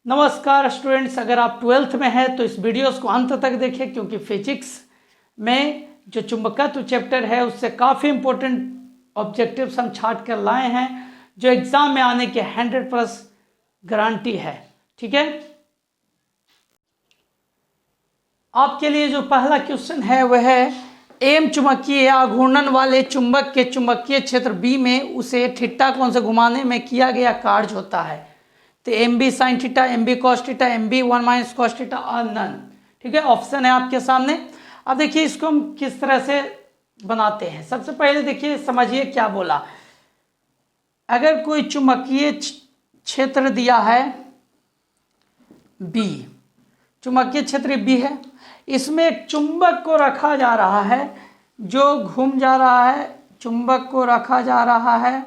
नमस्कार स्टूडेंट्स, अगर आप 12th में हैं तो इस वीडियोस को अंत तक देखें क्योंकि फिजिक्स में जो चुंबकत्व चैप्टर है उससे काफ़ी इंपॉर्टेंट ऑब्जेक्टिव्स हम छाट कर लाए हैं जो एग्जाम में आने की 100+ गारंटी है। ठीक है, आपके लिए जो पहला क्वेश्चन है वह है एम चुंबकीय आघूर्णन वाले चुंबक के चुंबकीय क्षेत्र बी में उसे थीटा कोण से घुमाने में किया गया कार्य होता है। तो M B sine theta, M B cos theta, M B 1 - cos theta और नन। ठीक है, ऑप्शन है आपके सामने। अब देखिए इसको हम किस तरह से बनाते हैं। सबसे पहले देखिए समझिए क्या बोला। अगर कोई चुंबकीय क्षेत्र दिया है बी, चुंबकीय क्षेत्र बी है, इसमें एक चुंबक को रखा जा रहा है जो घूम जा रहा है। चुंबक को रखा जा रहा है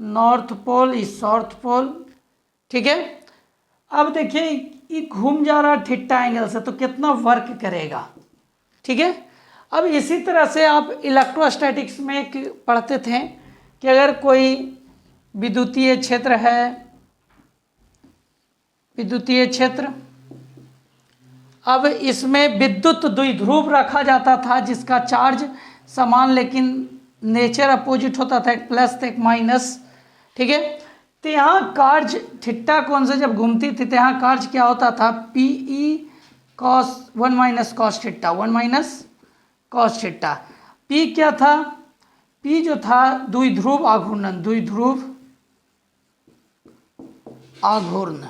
नॉर्थ पोल इस साउथ पोल। ठीक है, अब देखिए ये घूम जा रहा है थीटा एंगल से, तो कितना वर्क करेगा। ठीक है, अब इसी तरह से आप इलेक्ट्रोस्टैटिक्स में पढ़ते थे कि अगर कोई विद्युतीय क्षेत्र है, विद्युतीय क्षेत्र, अब इसमें विद्युत द्विध्रुव रखा जाता था जिसका चार्ज समान लेकिन नेचर अपोजिट होता था, एक प्लस तो एक माइनस। ठीक है, तो यहाँ कार्य थीटा कोण से जब घूमती थी तो यहाँ कार्य क्या होता था, P E cos 1 - cos theta, 1 - cos theta. P क्या था, पी जो था द्विध्रुव आघूर्णन, द्विध्रुव आघूर्ण।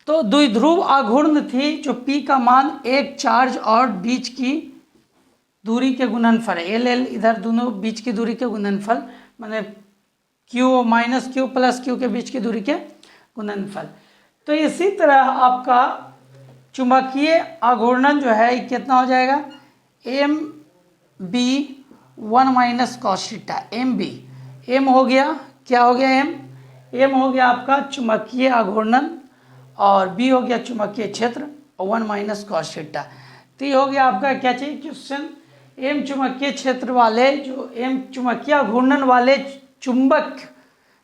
तो द्विध्रुव आघूर्ण थी जो P का मान एक चार्ज और बीच की दूरी के गुणनफल, एल एल इधर दोनों बीच की दूरी के गुणनफल, माने Q - Q + Q के बीच की दूरी के गुणनफल। तो इसी तरह आपका चुंबकीय आघूर्णन जो है कितना हो जाएगा, M B 1 - cos theta, M B, M हो गया, क्या हो गया, एम हो गया आपका चुंबकीय आघूर्णन और बी हो गया चुंबकीय क्षेत्र और 1 - कॉस थीटा। तो ये हो गया आपका क्या चाहिए क्वेश्चन, एम चुंबकीय क्षेत्र वाले जो एम चुंबकीय घूर्णन वाले चुंबक,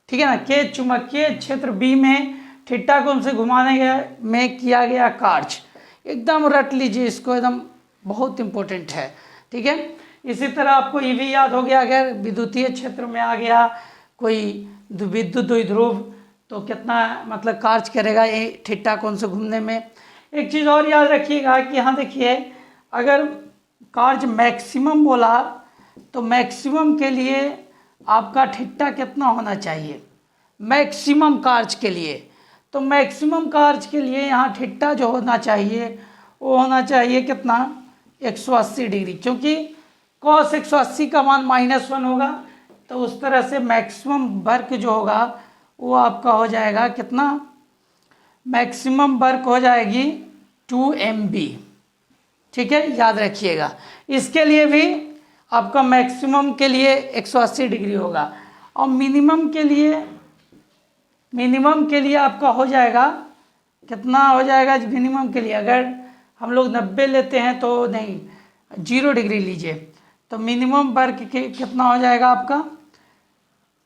ठीक है ना, के चुंबकीय क्षेत्र बी में थीटा कोण से घुमाने में किया गया कार्य। एकदम रट लीजिए इसको, एकदम बहुत इंपॉर्टेंट है। ठीक है, इसी तरह आपको ये भी याद हो गया, अगर विद्युतीय क्षेत्र में आ गया कोई विद्युत द्विध्रुव तो कितना मतलब कार्य करेगा ये थीटा कोण से घूमने में। एक चीज़ और याद रखिएगा कि यहाँ देखिए अगर कार्य मैक्सिमम बोला तो मैक्सिमम के लिए आपका थीटा कितना होना चाहिए, मैक्सिमम कार्य के लिए। तो मैक्सिमम कार्य के लिए यहाँ थीटा जो होना चाहिए वो होना चाहिए कितना, 180 डिग्री, क्योंकि cos 180 का मान -1 होगा। तो उस तरह से मैक्सिमम वर्क जो होगा वो आपका हो जाएगा कितना, मैक्सिमम वर्क हो जाएगी 2 MB। ठीक है, याद रखिएगा। इसके लिए भी आपका मैक्सिमम के लिए 180 डिग्री होगा और मिनिमम के लिए आपका हो जाएगा कितना हो जाएगा, मिनिमम के लिए अगर हम लोग 90 लेते हैं तो नहीं 0 डिग्री लीजिए, तो मिनिमम वर्क के कितना हो जाएगा आपका,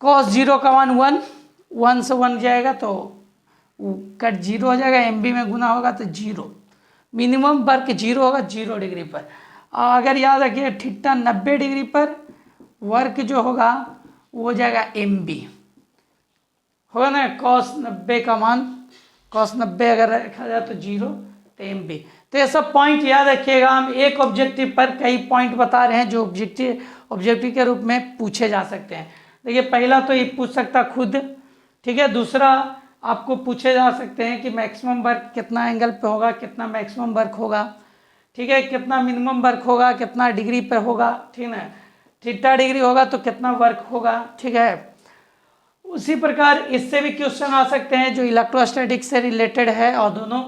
cos 0 का मान 1 से 1 जाएगा तो कट 0 हो जाएगा, MB में गुना होगा तो 0, मिनिमम वर्क 0 होगा 0 डिग्री पर। अगर याद रखिए थीटा 90 डिग्री पर वर्क जो होगा वो हो जाएगा MB, होगा ना, cos 90 का मान, cos 90 अगर रखा जाए तो 0 तो MB। तो ये सब पॉइंट याद रखिएगा। हम एक ऑब्जेक्टिव पर कई पॉइंट बता रहे हैं जो ऑब्जेक्टिव के रूप में पूछे जा सकते हैं। देखिए पहला तो ये पूछ सकता खुद, ठीक है। दूसरा आपको पूछे जा सकते हैं कि मैक्सिमम वर्क कितना एंगल पे होगा, कितना मैक्सिमम वर्क होगा, ठीक है, कितना मिनिमम वर्क होगा, कितना डिग्री पे होगा, ठीक है, थीटा डिग्री होगा तो कितना वर्क होगा। ठीक है, उसी प्रकार इससे भी क्वेश्चन आ सकते हैं जो इलेक्ट्रोस्टैटिक्स से रिलेटेड है और दोनों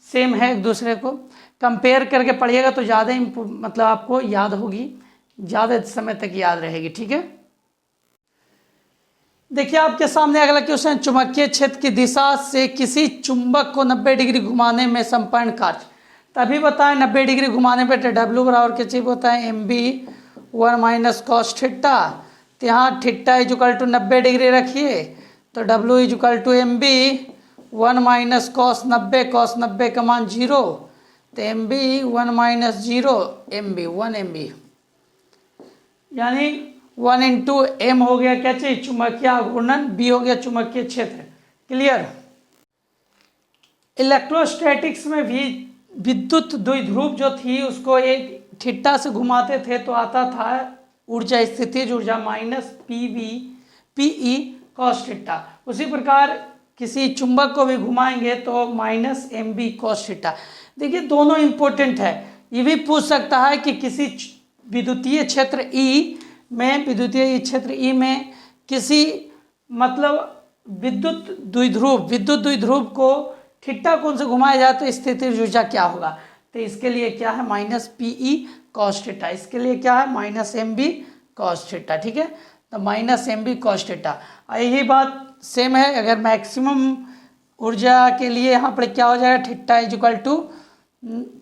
सेम है, एक दूसरे को कंपेयर करके पढ़िएगा तो ज़्यादा मतलब आपको याद होगी, ज़्यादा समय तक याद रहेगी। ठीक है, देखिए आपके सामने अगला क्वेश्चन, चुंबकीय क्षेत्र की दिशा से किसी चुंबक को 90 डिग्री घुमाने में संपूर्ण कार्य। तभी बताएं 90 डिग्री घुमाने पर W बराबर क्या चाहिए होता है, MB 1 - कॉस थीटा। तो यहाँ थीटा = 90 डिग्री रखिए तो W = MB 1 minus cos 90, cos 90 का मान 0, तो M B 1 minus 0 M B 1 M B, यानी 1 इंटू एम हो गया क्या चीज, चुंबकीय आघूर्णन, बी हो गया चुंबकीय क्षेत्र। क्लियर। इलेक्ट्रोस्टैटिक्स में भी विद्युत द्विध्रुव जो थी उसको एक थीटा से घुमाते थे तो आता था ऊर्जा, स्थितिज ऊर्जा माइनस पीई कॉस थीटा। उसी प्रकार किसी चुंबक को भी घुमाएंगे तो minus M B cos theta. देखिए दोनों इंपॉर्टेंट है। ये भी पूछ सकता है कि किसी विद्युतीय क्षेत्र ई में, विद्युतीय क्षेत्र ई में किसी मतलब विद्युत द्विध्रुव को थीटा कोण से घुमाया जाए तो स्थितिज ऊर्जा क्या होगा, तो इसके लिए क्या है माइनस पीई कॉस थीटा, इसके लिए क्या है minus M B cos theta. ठीक है, तो minus M B cos theta. यही बात सेम है अगर मैक्सिमम ऊर्जा के लिए यहाँ पर क्या हो जाएगा, theta is equal to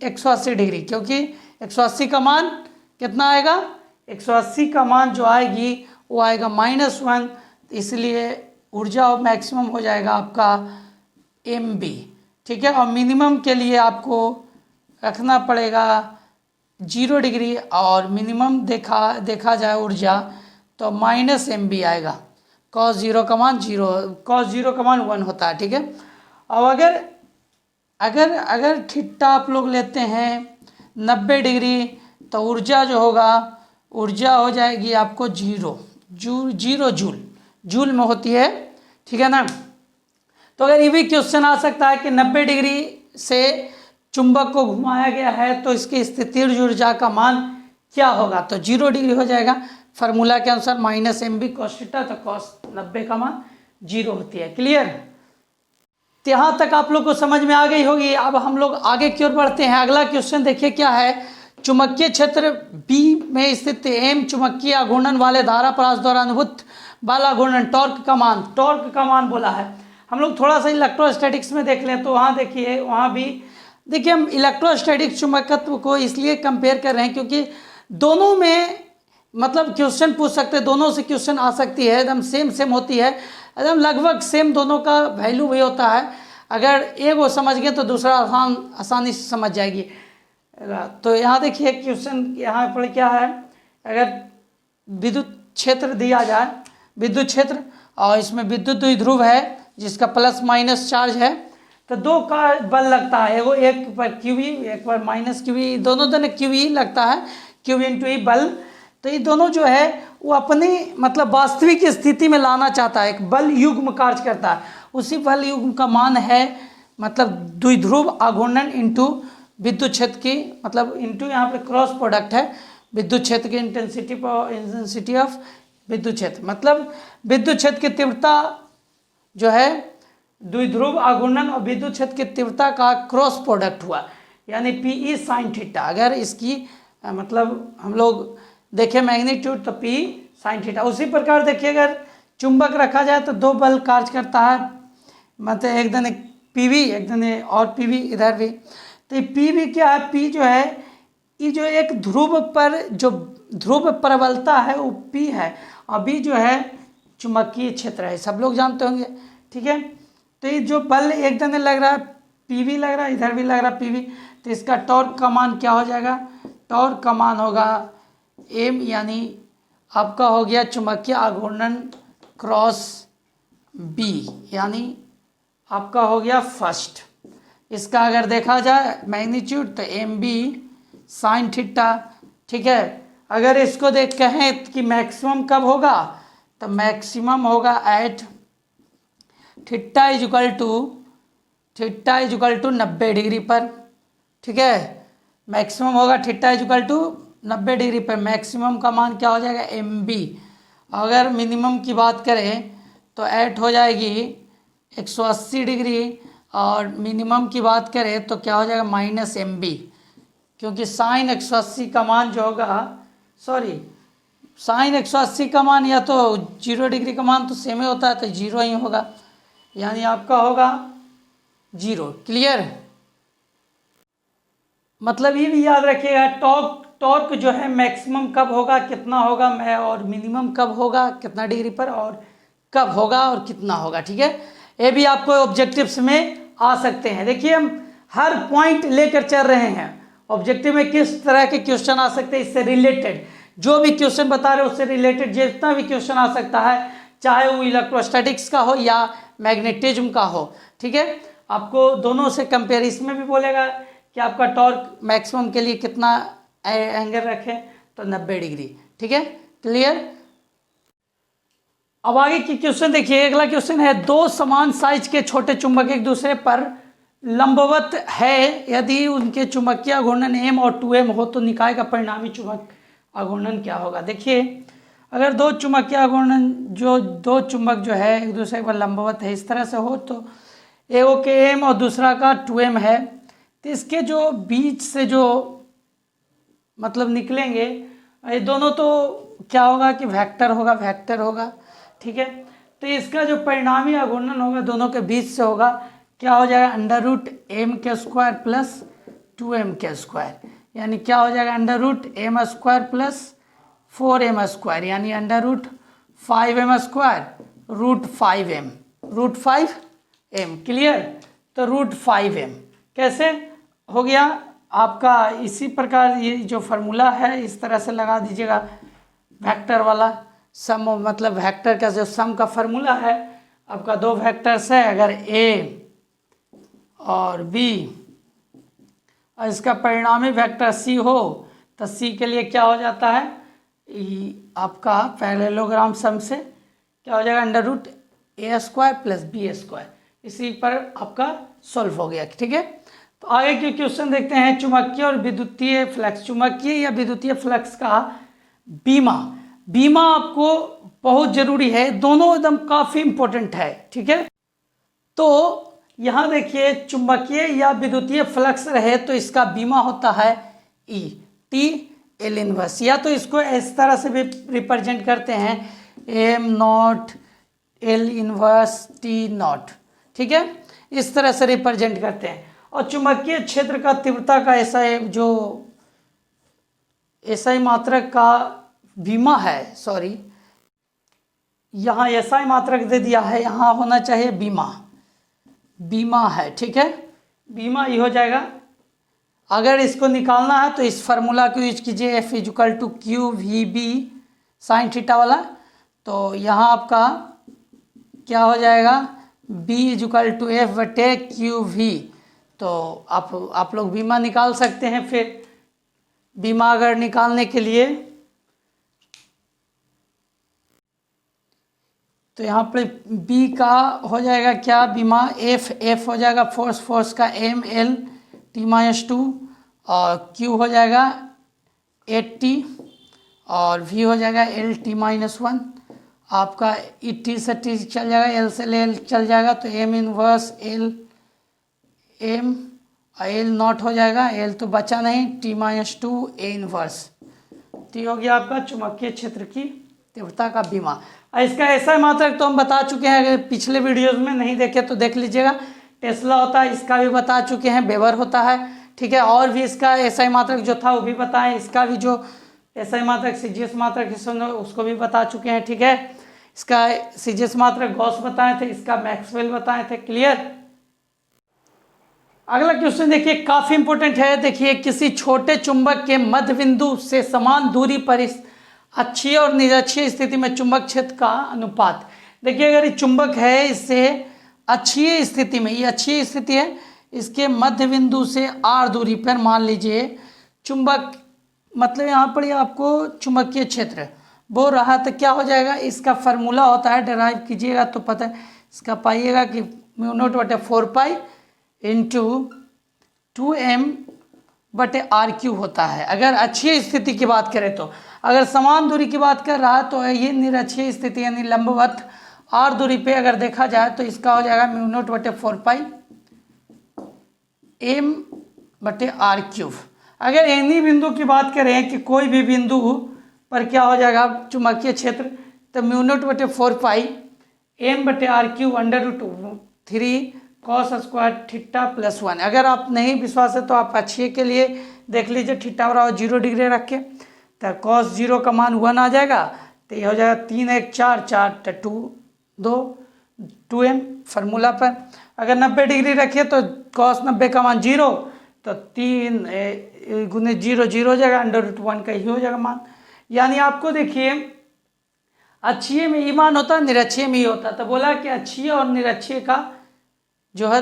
180 degree, क्योंकि 180 का मान कितना आएगा, 180 का मान जो आएगी वो आएगा -1, इसलिए ऊर्जा मैक्सिमम हो जाएगा आपका एम बी। ठीक है, और मिनिमम के लिए आपको रखना पड़ेगा 0 डिग्री, और मिनिमम देखा जाए ऊर्जा तो माइनस एम बी आएगा, cos 0 का मान 0, cos 0 का मान 1 होता है। ठीक है, अब अगर थीटा आप लोग लेते हैं 90 डिग्री तो ऊर्जा जो होगा, ऊर्जा हो जाएगी आपको 0 जूल में होती है। ठीक है ना। तो अगर ये भी क्वेश्चन आ सकता है कि 90 डिग्री से चुंबक को घुमाया गया है तो इसकी स्थितिज ऊर्जा का मान क्या होगा, तो 0 डिग्री हो जाएगा फार्मूला के अनुसार minus M B cos theta, तो कॉस 90 का मान 0 होती है। क्लियर। तो यहाँ तक आप लोग को समझ में आ गई होगी। अब हम लोग आगे की ओर बढ़ते हैं। अगला क्वेश्चन देखिए क्या है, चुंबकीय क्षेत्र बी में स्थित एम चुंबकीय आघूर्णन वाले धारा परास द्वारा अनुभूत बल आघूर्णन टॉर्क का मान बोला है। हम लोग थोड़ा सा इलेक्ट्रोस्टैटिक्स में देख लें तो वहाँ देखिए, वहाँ भी देखिए हम इलेक्ट्रोस्टैटिक चुंबकत्व को इसलिए कंपेयर कर रहे हैं क्योंकि दोनों में मतलब क्वेश्चन पूछ सकते हैं, दोनों से क्वेश्चन आ सकती है, एकदम सेम होती है, एकदम लगभग सेम दोनों का वैल्यू वही होता है। अगर एक वो समझ गए तो दूसरा आसानी से समझ जाएगी। तो यहाँ देखिए क्वेश्चन यहाँ पर क्या है, अगर विद्युत क्षेत्र दिया जाए, विद्युत क्षेत्र, और इसमें विद्युत द्विध्रुव है जिसका प्लस माइनस चार्ज है, तो दो का बल लगता है, वो एक पर क्यूई एक पर माइनस क्यूई, दोनों क्यूई लगता है, क्यू इंटू ई बल। तो ये दोनों जो है वो अपनी मतलब वास्तविक स्थिति में लाना चाहता है, एक बल युग्म कार्य करता है। उसी बल युग्म का मान है मतलब द्विध्रुव आघूर्णन इंटू विद्युत क्षेत्र की, मतलब इंटू यहाँ पे क्रॉस प्रोडक्ट है विद्युत क्षेत्र की इंटेंसिटी ऑफ विद्युत क्षेत्र, मतलब विद्युत क्षेत्र की तीव्रता जो है द्विध्रुव आघूर्णन और विद्युत क्षेत्र की तीव्रता का क्रॉस प्रोडक्ट हुआ, यानी पीई साइन थीटा। अगर इसकी मतलब हम लोग देखें मैग्नीट्यूड तो पी साइन थीटा। उसी प्रकार देखिए अगर चुंबक रखा जाए तो दो बल कार्य करता है, मतलब एक दिन पीवी एक दिन और पीवी इधर भी। तो पीवी क्या है, पी जो है ये जो एक ध्रुव पर जो ध्रुव प्रबलता है वो पी है, और बी जो है चुंबकीय क्षेत्र है, सब लोग जानते होंगे। ठीक है, तो ये जो बल एक दिन लग रहा है पीवी लग रहा है, इधर भी लग रहा है पीवी, तो इसका टॉर्क का मान क्या हो जाएगा, टॉर्क का मान होगा एम, यानी आपका हो गया चुंबकीय आघूर्णन क्रॉस बी, यानी आपका हो गया फर्स्ट। इसका अगर देखा जाए मैग्नीट्यूड तो एम बी साइन थीटा। ठीक है, अगर इसको देख कहें कि मैक्सिमम कब होगा, तो मैक्सिमम होगा at theta is equal to 90 degree पर। ठीक है, मैक्सिमम होगा theta is equal to 90 degree पर, मैक्सिमम का मान क्या हो जाएगा एम बी। अगर मिनिमम की बात करें तो एट हो जाएगी 180 डिग्री, और मिनिमम की बात करें तो क्या हो जाएगा माइनस एम बी, क्योंकि साइन 180 का मान जो होगा, सॉरी साइन 180 का मान या तो 0 डिग्री का मान तो सेम ही होता है, तो 0 ही होगा, यानी आपका होगा 0। क्लियर। मतलब ये भी याद रखिएगा टॉर्क जो है मैक्सिमम कब होगा, कितना होगा, और मिनिमम कब होगा कितना डिग्री पर, और कब होगा और कितना होगा। ठीक है, ये भी आपको ऑब्जेक्टिव्स में आ सकते हैं। देखिए हम हर पॉइंट लेकर चल रहे हैं, ऑब्जेक्टिव में किस तरह के क्वेश्चन आ सकते हैं, इससे रिलेटेड जो भी क्वेश्चन बता रहे हैं उससे रिलेटेड जितना भी क्वेश्चन आ सकता है, चाहे वो इलेक्ट्रोस्टैटिक्स का हो या मैग्नेटिज्म का हो। ठीक है, आपको दोनों से कंपेयर, इसमें भी बोलेगा कि आपका टॉर्क मैक्सिमम के लिए कितना एंगल रखें, तो 90 डिग्री। ठीक है, क्लियर। अब आगे की क्वेश्चन देखिए, अगला क्वेश्चन है, दो समान साइज के छोटे चुंबक एक दूसरे पर लंबवत है, यदि उनके चुंबकीय घूर्णन m और 2m हो तो निकाय का परिणामी चुंबक आघूर्णन क्या होगा। देखिए अगर दो चुंबकीय घूर्णन दो चुंबक जो है एक दूसरे पर लंबवत है इस तरह से हो, तो एक के m और दूसरा का 2m है, तो इसके जो बीच से जो मतलब निकलेंगे ये दोनों, तो क्या होगा कि वेक्टर होगा। ठीक है, तो इसका जो परिणामी आघूर्णन होगा दोनों के बीच से होगा, क्या हो जाएगा, √m² प्लस 2m², यानी क्या हो जाएगा, √m² प्लस 4m², यानी √5m² √5m। क्लियर, तो √5m कैसे हो गया आपका, इसी प्रकार ये जो फार्मूला है इस तरह से लगा दीजिएगा, वेक्टर वाला सम, मतलब वेक्टर का जो सम का फार्मूला है आपका, दो वेक्टर्स है, अगर a और b और इसका परिणामी वेक्टर c हो तो c के लिए क्या हो जाता है, आपका पैरेललोग्राम सम से क्या हो जाएगा, √a² प्लस b², इसी पर आपका सॉल्व हो गया। ठीक है, तो आगे के क्वेश्चन देखते हैं, चुंबकीय और विद्युतीय फ्लक्स, चुंबकीय या विद्युतीय फ्लक्स का बीमा आपको बहुत जरूरी है, दोनों एकदम काफी इंपॉर्टेंट है। ठीक है, तो यहाँ देखिए चुंबकीय या विद्युतीय फ्लक्स रहे तो इसका बीमा होता है T(L इनवर्स), या तो इसको इस तरह से भी रिप्रेजेंट करते हैं m0 L इनवर्स T0। ठीक है, इस तरह से रिप्रेजेंट करते हैं। और चुंबकीय क्षेत्र का तीव्रता का SI मात्रक का बीमा है, सॉरी यहाँ SI मात्रक दे दिया है, यहाँ होना चाहिए बीमा है। ठीक है, बीमा ये हो जाएगा। अगर इसको निकालना है तो इस फार्मूला को यूज कीजिए, F = QVB sin θ वाला, तो यहाँ आपका क्या हो जाएगा, B = F/QV, तो आप लोग बीमा निकाल सकते हैं। फिर बीमा अगर निकालने के लिए तो यहाँ पर B का हो जाएगा क्या, बीमा F हो जाएगा फोर्स का mL T-2, और Q हो जाएगा 8T, और V हो जाएगा L T-1, आपका T से T चल जाएगा, L से L चल जाएगा, तो m inverse L m L0 हो जाएगा, L तो बचा नहीं, T-2 A इनवर्स, T हो गया आपका चुंबकीय क्षेत्र की तीव्रता का बीमा। इसका SI मात्रक तो हम बता चुके हैं, अगर पिछले वीडियोस में नहीं देखे तो देख लीजिएगा, टेस्ला होता है, इसका भी बता चुके हैं, वेबर होता है। ठीक है, और भी इसका SI मात्रक जो था वो भी बताएं, इसका भी जो SI मात्रक CGS मात्रक उसको भी बता चुके हैं। ठीक है, इसका CGS मात्रक गॉस बताए थे, इसका मैक्सवेल बताए थे। क्लियर। अगला क्वेश्चन देखिए, काफी इंपॉर्टेंट है। देखिए, किसी छोटे चुंबक के मध्य बिंदु से समान दूरी पर अक्षीय और निरक्षीय स्थिति में चुंबक क्षेत्र का अनुपात। देखिए अगर ये चुंबक है, इससे अक्षीय स्थिति में, ये अक्षीय स्थिति है, इसके मध्य बिंदु से r दूरी पर मान लीजिए चुंबक, मतलब यहाँ पर आपको चुंबकीय क्षेत्र बोल रहा, तो क्या हो जाएगा, इसका फार्मूला होता है, डिराइव कीजिएगा तो पता है, इसका पाइएगा कि μ0/4π × 2m/r³ होता है। अगर अक्षीय स्थिति की बात करें तो, अगर समान दूरी की बात कर रहा है तो ये निरक्षीय स्थिति यानी लंबवत r दूरी पे अगर देखा जाए तो इसका हो जाएगा μ0/4π m/r³। अगर एनी बिंदु की बात करें कि कोई भी बिंदु पर क्या हो जाएगा चुंबकीय क्षेत्र, तो μ0/4π m/r³ √3 cos² θ + 1। अगर आप नहीं विश्वास है तो आप अक्षीय के लिए देख लीजिए, θ = 0 डिग्री रख के, तो cos 0 का मान 1 आ जाएगा, तो ये हो जाएगा 3 1 4 4 2 2 2m फार्मूला पर। अगर 90 डिग्री रखिए तो cos 90 का मान 0, तो 3 गुने 0 0 हो जाएगा, √1 का ही हो जाएगा मान। यानी आपको देखिए अक्षीय में ई मान होता है, निरक्षीय में ही होता है। तो बोला कि अक्षीय और निरक्षीय का जो है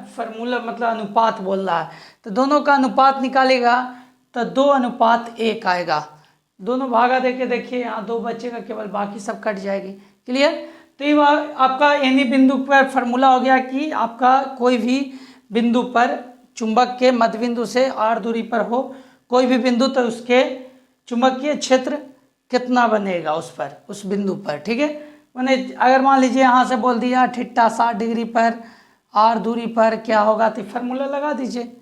फार्मूला मतलब अनुपात बोल रहा है, तो दोनों का अनुपात निकालेगा तो 2:1 आएगा। दोनों भागा देके देखिए, यहाँ 2 बचेगा केवल, बाकी सब कट जाएगी। क्लियर? तो ये आपका एनी बिंदु पर फार्मूला हो गया कि आपका कोई भी बिंदु पर चुंबक के मध्य बिंदु से r दूरी पर हो कोई भी बिंदु, तो उसके चुंबकीय क्षेत्र कितना बनेगा उस पर, उस बिंदु पर। ठीक है, मैंने अगर मान लीजिए यहाँ से बोल दिया थीटा 60 डिग्री पर r दूरी पर क्या होगा, तो फार्मूला लगा दीजिए।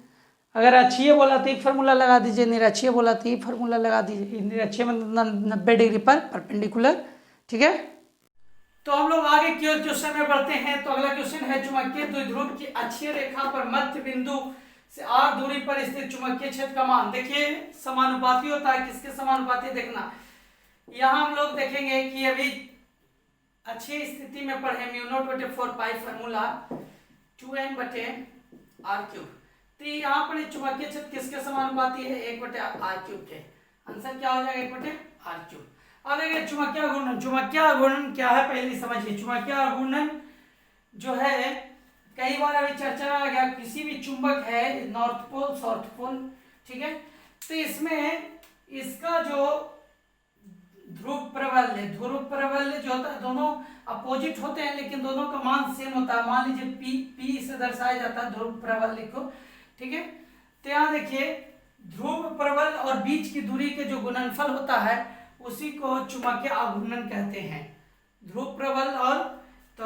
अगर अक्षीय बोला तो फार्मूला लगा दीजिए, निरक्षीय बोला तो फार्मूला लगा दीजिए। निरक्षीय में 90 डिग्री पर परपेंडिकुलर। ठीक है, तो हम लोग आगे की ओर क्वेश्चन में बढ़ते हैं। तो अगला क्वेश्चन है, चुंबकीय द्विध्रुव की अक्षीय रेखा पर मध्य बिंदु से r दूरी पर स्थित चुंबकीय क्षेत्र का मान। देखिए समानुपाती होता है, किसके समानुपाती देखना। यहाँ हम लोग देखेंगे कि अभी अच्छी स्थिति में पढ़े μ0/4π फार्मूला 2m/r³। तो यहाँ पर चुंबकीय क्षेत्र किसके समानुपाती है, 1/r³ के। आंसर क्या हो जाएगा, 1/r³। अब देखिए चुंबकीय घूर्णन। चुंबकीय घूर्णन क्या है पहले समझिए। चुंबकीय घूर्णन जो है कई बार अभी चर्चा में आ गया, किसी भी चुंबक है नॉर्थ पोल साउथ पोल, ठीक है, तो इसमें इसका जो ध्रुव प्रबल्य जो होता है, दोनों अपोजिट होते हैं लेकिन दोनों का मान सेम होता है। मान लीजिए P से दर्शाया जाता है ध्रुव प्रबल्य को। ठीक है, तो यहाँ देखिए ध्रुव प्रबल और बीच की दूरी के जो गुणनफल होता है उसी को चुंबकीय आघूर्णन कहते हैं। ध्रुव प्रबल और, तो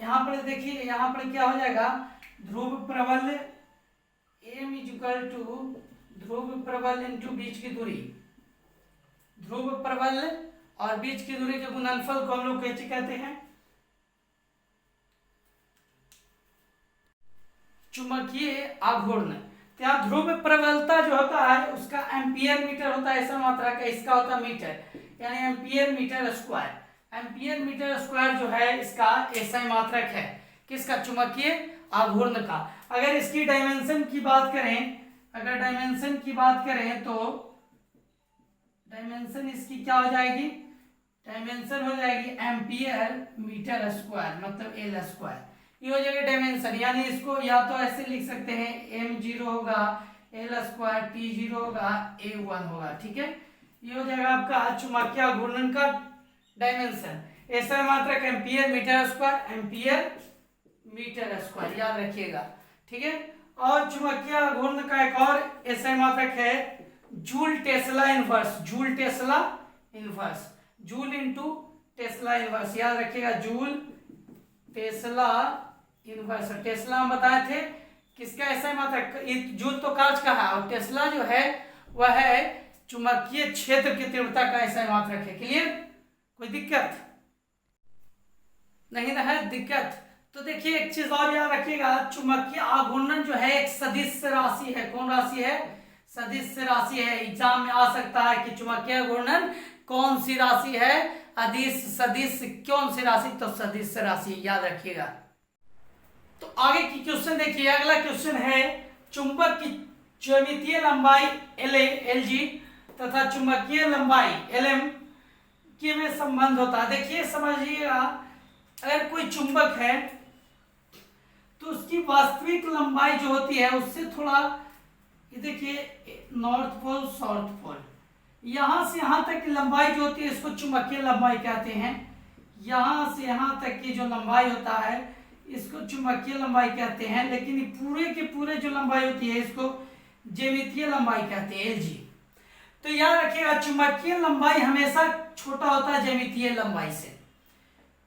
यहाँ पर देखिए यहाँ पर क्या हो जाएगा, ध्रुव प्रबल m = ध्रुव प्रबल इंटू बीच की दूरी। ध्रुव प्रबल और बीच की दूरी के गुणनफल को हम लोग कैसे कहते हैं, चुंबकीय आघूर्ण। यहाँ ध्रुव प्रबलता जो होता है उसका एम्पियर मीटर होता है, ऐसा मात्रा का, इसका होता है मीटर, यानी ampere metre square. Ampere metre square जो है इसका एसआई मात्रक है, किसका, चुंबकीय आघूर्ण का। अगर इसकी डायमेंशन की बात करें, अगर डायमेंशन की बात करें तो डायमेंशन इसकी क्या हो जाएगी, डायमेंशन हो जाएगी एम्पियर मीटर स्क्वायर मतलब एल स्क्वायर। ये हो जाएगा डायमेंशन, यानी इसको या तो ऐसे लिख सकते हैं m0 होगा l² t0 होगा a1 होगा। ठीक है, ये हो जाएगा आपका चुंबकीय घूर्णन का डायमेंशन। ऐसा मात्रक ampere metre square, ampere metre square याद रखिएगा। ठीक है, और चुंबकीय घूर्णन का एक और ऐसा मात्रक है joule Tesla inverse. Joule Tesla inverse, joule into Tesla inverse, याद रखिएगा जूल टेस्ला इनवर्स। टेस्ला हम बताए थे किसका ऐसा मात्रक, जूल तो कांच का है और टेस्ला जो है वह है चुंबकीय क्षेत्र की तीव्रता का ऐसा मात्रक है। क्लियर, कोई दिक्कत नहीं ना है, दिक्कत। तो देखिए एक चीज और याद रखिएगा, चुंबकीय आघूर्णन जो है एक सदिश राशि है। कौन राशि है, सदिश राशि है। एग्जाम में आ सकता है कि चुंबकीय घूर्णन कौन सी राशि है, अदिश सदिश कौन सी राशि, तो सदिश राशि याद रखिएगा। तो आगे की क्वेश्चन देखिए, अगला क्वेश्चन है चुंबक की ज्यामितीय लंबाई LG तथा चुंबकीय लंबाई LM के में संबंध होता है। देखिए समझिएगा, अगर कोई चुंबक है तो उसकी वास्तविक लंबाई जो होती है उससे थोड़ा, ये देखिए नॉर्थ पोल साउथ पोल, यहां से यहां तक की लंबाई जो होती है इसको चुंबकीय लंबाई कहते हैं। यहां से यहां तक की जो लंबाई होता है इसको चुंबकीय लंबाई कहते हैं, लेकिन ये पूरे के पूरे जो लंबाई होती है इसको ज्यामितीय लंबाई कहते हैं LG। तो याद रखिएगा चुंबकीय लंबाई हमेशा छोटा होता है ज्यामितीय लंबाई से।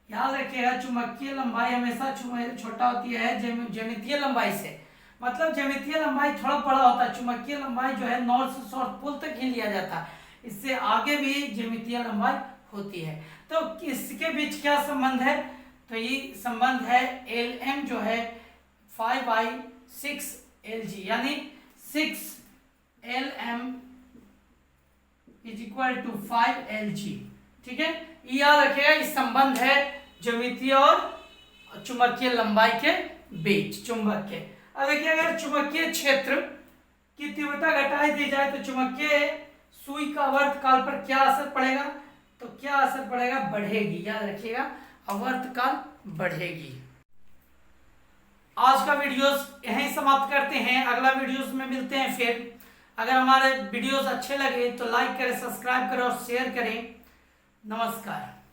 याद रखिएगा चुंबकीय लंबाई हमेशा छोटा होती है ज्यामितीय लंबाई से, मतलब ज्यामितीय लंबाई थोड़ा बड़ा होता है। चुंबकीय लंबाई जो है नॉर्थ से साउथ पोल तक ही लिया जाता है, इससे आगे भी ज्यामितीय लंबाई होती है। तो इसके बीच क्या संबंध है, तो ये संबंध है LM जो है 5/6 LG, यानी 6LM = 5 LG। ठीक है, याद रखिएगा इस संबंध है ज्यामितीय और चुंबकीय लंबाई के बीच चुंबक के। अब देखिए अगर चुंबकीय क्षेत्र की तीव्रता घटाई दी जाए तो चुंबकीय सुई का आवर्तकाल पर क्या असर पड़ेगा, तो क्या असर पड़ेगा, बढ़ेगी। याद रखिएगा आवर्तकाल बढ़ेगी। आज का वीडियोस यहीं समाप्त करते हैं, अगला वीडियोस में मिलते हैं फिर। अगर हमारे वीडियोस अच्छे लगे तो लाइक करें, सब्सक्राइब करें और शेयर करें। नमस्कार।